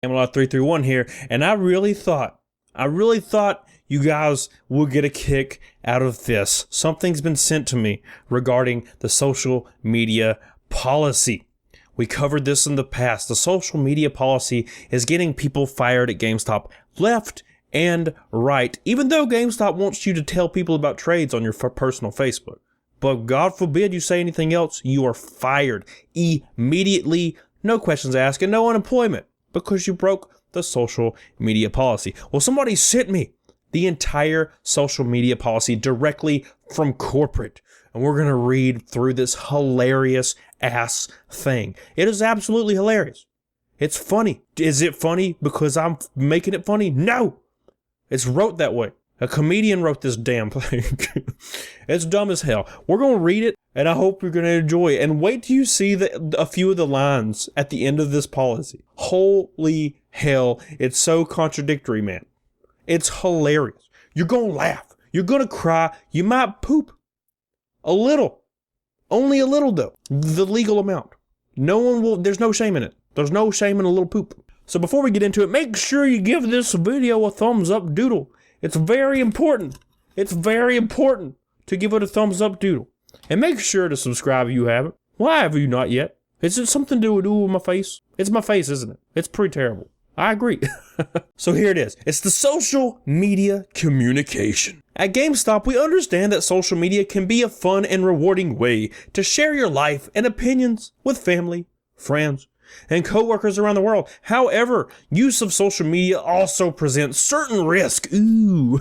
Camelot331 here, and I really thought you guys would get a kick out of this. Something's been sent to me regarding the social media policy. We covered this in the past. The social media policy is getting people fired at GameStop left and right, even though GameStop wants you to tell people about trades on your personal Facebook. But God forbid you say anything else, you are fired immediately, no questions asked, and no unemployment, because you broke the social media policy. Well, somebody sent me the entire social media policy directly from corporate, and we're going to read through this hilarious ass thing. It is absolutely hilarious. It's funny. Is it funny because I'm making it funny? No! It's wrote that way. A comedian wrote this damn thing. It's dumb as hell. We're going to read it, and I hope you're going to enjoy it. And wait till you see a few of the lines at the end of this policy. Holy hell. It's so contradictory, man. It's hilarious. You're going to laugh. You're going to cry. You might poop. A little. Only a little, though. The legal amount. No one will. There's no shame in it. There's no shame in a little poop. So before we get into it, make sure you give this video a thumbs up doodle. It's very important. It's very important to give it a thumbs up doodle. And make sure to subscribe if you haven't. Why have you not yet? Is it something to do with my face? It's my face, isn't it? It's pretty terrible. I agree. So here it is. It's the social media communication. At GameStop, we understand that social media can be a fun and rewarding way to share your life and opinions with family, friends, and coworkers around the world. However, use of social media also presents certain risk. Ooh,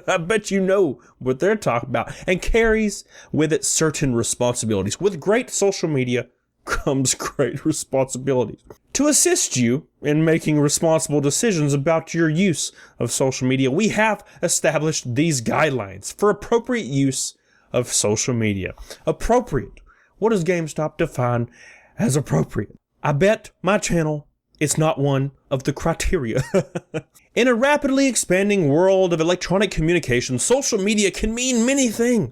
I bet you know what they're talking about, and carries with it certain responsibilities. With great social media comes great responsibilities. To assist you in making responsible decisions about your use of social media, we have established these guidelines for appropriate use of social media. Appropriate. What does GameStop define as appropriate? I bet my channel is not one of the criteria. In a rapidly expanding world of electronic communication, social media can mean many things.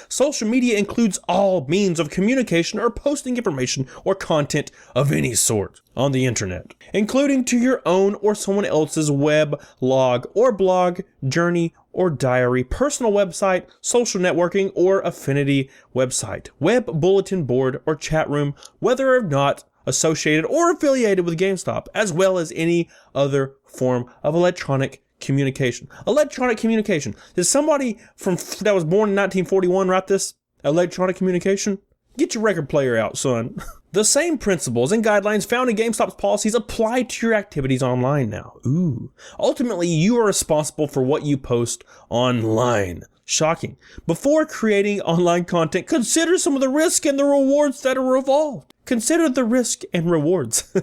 Social media includes all means of communication or posting information or content of any sort on the internet, including to your own or someone else's web log or blog, journey or diary, personal website, social networking or affinity website, web bulletin board or chat room, whether or not associated or affiliated with GameStop, as well as any other form of electronic communication. Electronic communication. Did somebody that was born in 1941 write this? Electronic communication? Get your record player out, son. The same principles and guidelines found in GameStop's policies apply to your activities online now. Ooh. Ultimately, you are responsible for what you post online. Shocking. Before creating online content, consider some of the risks and the rewards that are involved. Consider the risk and rewards.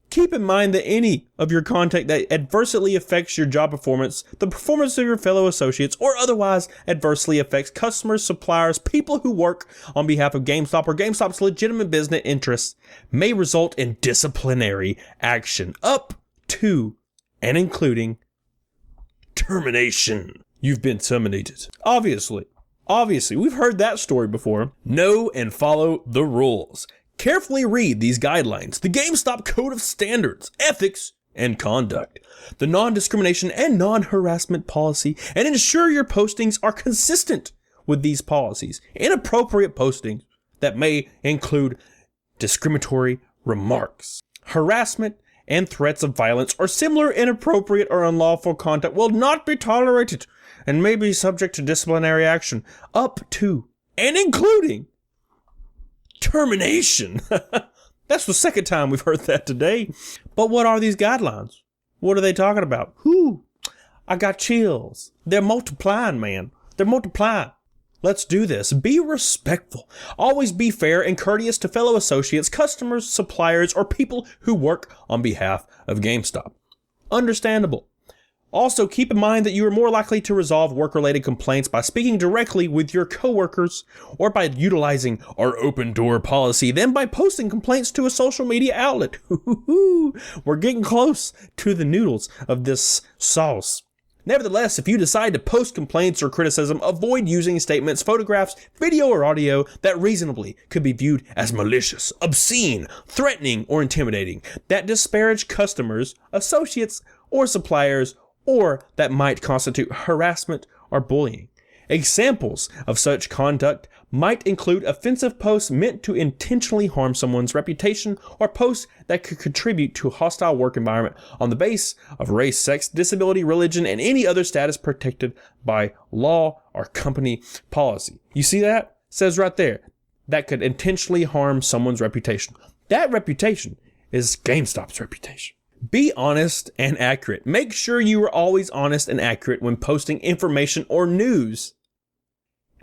Keep in mind that any of your content that adversely affects your job performance, the performance of your fellow associates, or otherwise adversely affects customers, suppliers, people who work on behalf of GameStop or GameStop's legitimate business interests may result in disciplinary action up to and including termination. You've been terminated. Obviously, we've heard that story before. Know and follow the rules. Carefully read these guidelines, the GameStop Code of Standards, Ethics, and Conduct, the non-discrimination and non-harassment policy, and ensure your postings are consistent with these policies. Inappropriate postings that may include discriminatory remarks, harassment, and threats of violence or similar inappropriate or unlawful conduct will not be tolerated and may be subject to disciplinary action up to and including termination. That's the second time we've heard that today. But what are these guidelines? What are they talking about? I got chills. They're multiplying, man. They're multiplying. Let's do this. Be respectful. Always be fair and courteous to fellow associates, customers, suppliers, or people who work on behalf of GameStop. Understandable. Also, keep in mind that you are more likely to resolve work-related complaints by speaking directly with your coworkers or by utilizing our open door policy than by posting complaints to a social media outlet. We're getting close to the noodles of this sauce. Nevertheless, if you decide to post complaints or criticism, avoid using statements, photographs, video, or audio that reasonably could be viewed as malicious, obscene, threatening, or intimidating, that disparage customers, associates, or suppliers, or that might constitute harassment or bullying. Examples of such conduct might include offensive posts meant to intentionally harm someone's reputation or posts that could contribute to a hostile work environment on the basis of race, sex, disability, religion, and any other status protected by law or company policy. You see that? It says right there, that could intentionally harm someone's reputation. That reputation is GameStop's reputation. Be honest and accurate. Make sure you are always honest and accurate when posting information or news.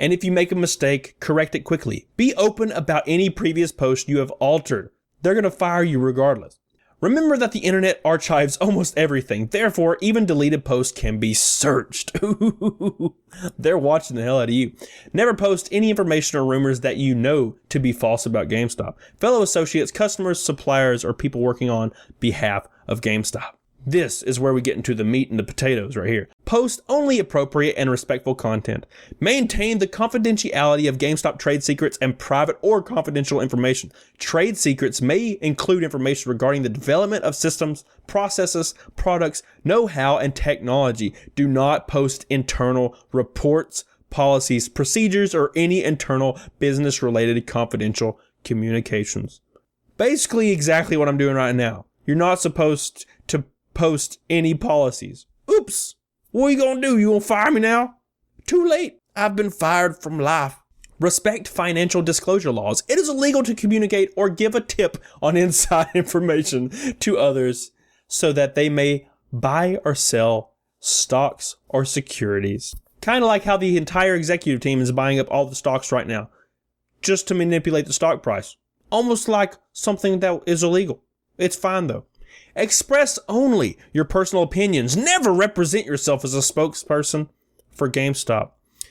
And if you make a mistake, correct it quickly. Be open about any previous post you have altered. They're going to fire you regardless. Remember that the internet archives almost everything. Therefore, even deleted posts can be searched. They're watching the hell out of you. Never post any information or rumors that you know to be false about GameStop, fellow associates, customers, suppliers, or people working on behalf of GameStop. This is where we get into the meat and the potatoes right here. Post only appropriate and respectful content. Maintain the confidentiality of GameStop trade secrets and private or confidential information. Trade secrets may include information regarding the development of systems, processes, products, know-how, and technology. Do not post internal reports, policies, procedures, or any internal business-related confidential communications. Basically exactly what I'm doing right now. You're not supposed to post any policies. Oops. What are you gonna do? You gonna fire me now? Too late. I've been fired from life. Respect financial disclosure laws. It is illegal to communicate or give a tip on inside information to others so that they may buy or sell stocks or securities. Kind of like how the entire executive team is buying up all the stocks right now just to manipulate the stock price. Almost like something that is illegal. It's fine though. Express only your personal opinions. Never represent yourself as a spokesperson for GameStop.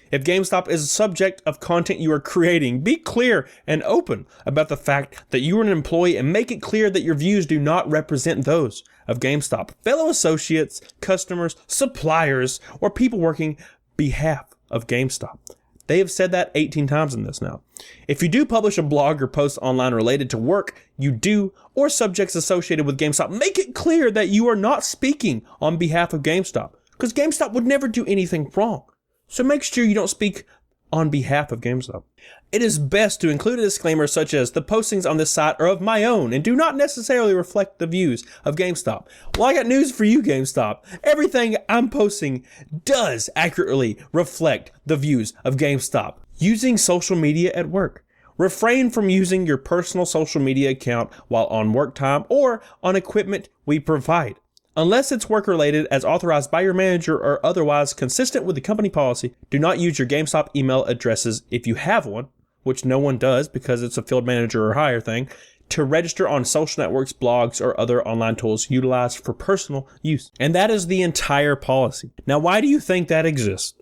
If GameStop is a subject of content you are creating, be clear and open about the fact that you are an employee and make it clear that your views do not represent those of GameStop, fellow associates, customers, suppliers, or people working behalf of GameStop. They have said that 18 times in this now. If you do publish a blog or post online related to work you do or subjects associated with GameStop, make it clear that you are not speaking on behalf of GameStop, because GameStop would never do anything wrong. So make sure you don't speak on behalf of GameStop. It is best to include a disclaimer such as the postings on this site are of my own and do not necessarily reflect the views of GameStop. Well, I got news for you, GameStop. Everything I'm posting does accurately reflect the views of GameStop. Using social media at work. Refrain from using your personal social media account while on work time or on equipment we provide. Unless it's work-related as authorized by your manager or otherwise consistent with the company policy, do not use your GameStop email addresses if you have one, which no one does because it's a field manager or hire thing, to register on social networks, blogs, or other online tools utilized for personal use. And that is the entire policy. Now, why do you think that exists?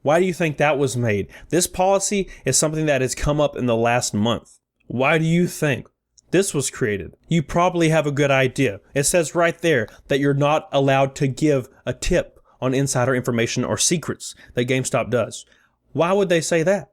Why do you think that was made? This policy is something that has come up in the last month. Why do you think this was created? You probably have a good idea. It says right there that you're not allowed to give a tip on insider information or secrets that GameStop does. Why would they say that?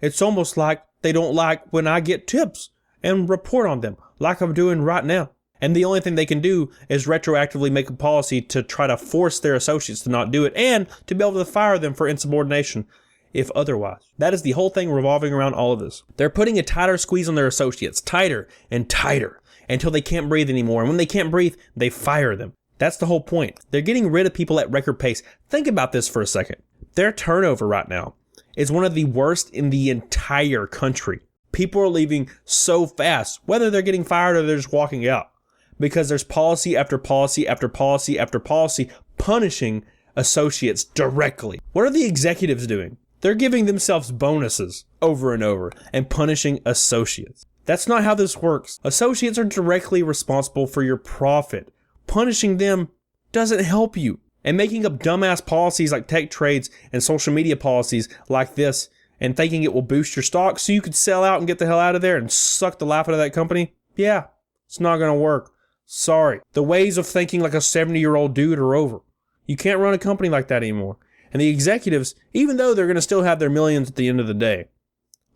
It's almost like they don't like when I get tips and report on them like I'm doing right now. And the only thing they can do is retroactively make a policy to try to force their associates to not do it and to be able to fire them for insubordination if otherwise. That is the whole thing revolving around all of this. They're putting a tighter squeeze on their associates, tighter and tighter, until they can't breathe anymore. And when they can't breathe, they fire them. That's the whole point. They're getting rid of people at record pace. Think about this for a second. Their turnover right now is one of the worst in the entire country. People are leaving so fast, whether they're getting fired or they're just walking out, because there's policy after policy after policy after policy punishing associates directly. What are the executives doing? They're giving themselves bonuses over and over and punishing associates. That's not how this works. Associates are directly responsible for your profit. Punishing them doesn't help you. And making up dumbass policies like tech trades and social media policies like this and thinking it will boost your stock so you could sell out and get the hell out of there and suck the life out of that company, yeah, it's not going to work. Sorry. The ways of thinking like a 70-year-old dude are over. You can't run a company like that anymore. And the executives, even though they're going to still have their millions at the end of the day,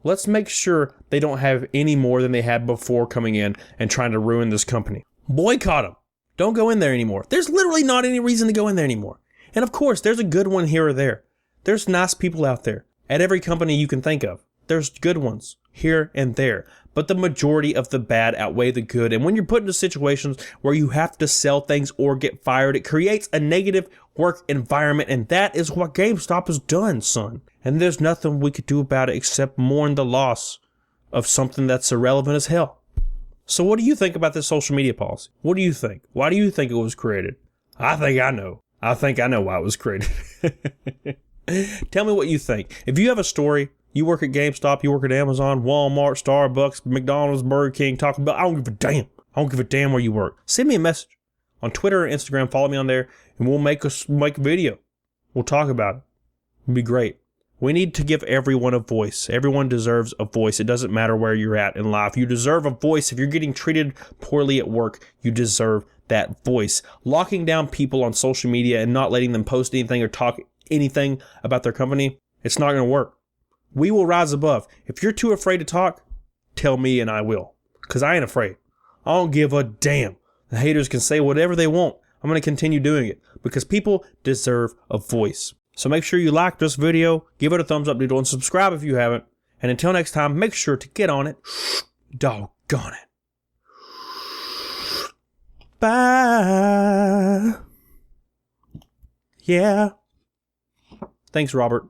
let's make sure they don't have any more than they had before coming in and trying to ruin this company. Boycott them. Don't go in there anymore. There's literally not any reason to go in there anymore. And of course, there's a good one here or there. There's nice people out there at every company you can think of. There's good ones here and there. But the majority of the bad outweigh the good. And when you're put into situations where you have to sell things or get fired, it creates a negative work environment. And that is what GameStop has done, son. And there's nothing we could do about it except mourn the loss of something that's irrelevant as hell. So what do you think about this social media policy? What do you think? Why do you think it was created? I think I know. I think I know why it was created. Tell me what you think. If you have a story, you work at GameStop, you work at Amazon, Walmart, Starbucks, McDonald's, Burger King, Taco Bell, I don't give a damn. I don't give a damn where you work. Send me a message on Twitter or Instagram. Follow me on there, and we'll make a video. We'll talk about it. It'll be great. We need to give everyone a voice. Everyone deserves a voice. It doesn't matter where you're at in life. You deserve a voice. If you're getting treated poorly at work, you deserve that voice. Locking down people on social media and not letting them post anything or talk anything about their company, it's not going to work. We will rise above. If you're too afraid to talk, tell me and I will. Because I ain't afraid. I don't give a damn. The haters can say whatever they want. I'm going to continue doing it because people deserve a voice. So make sure you like this video, give it a thumbs up, doodle, and subscribe if you haven't. And until next time, make sure to get on it. Doggone it. Bye. Yeah. Thanks, Robert,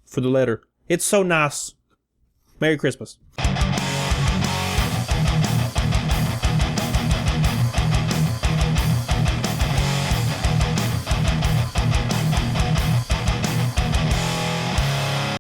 for the letter. It's so nice. Merry Christmas.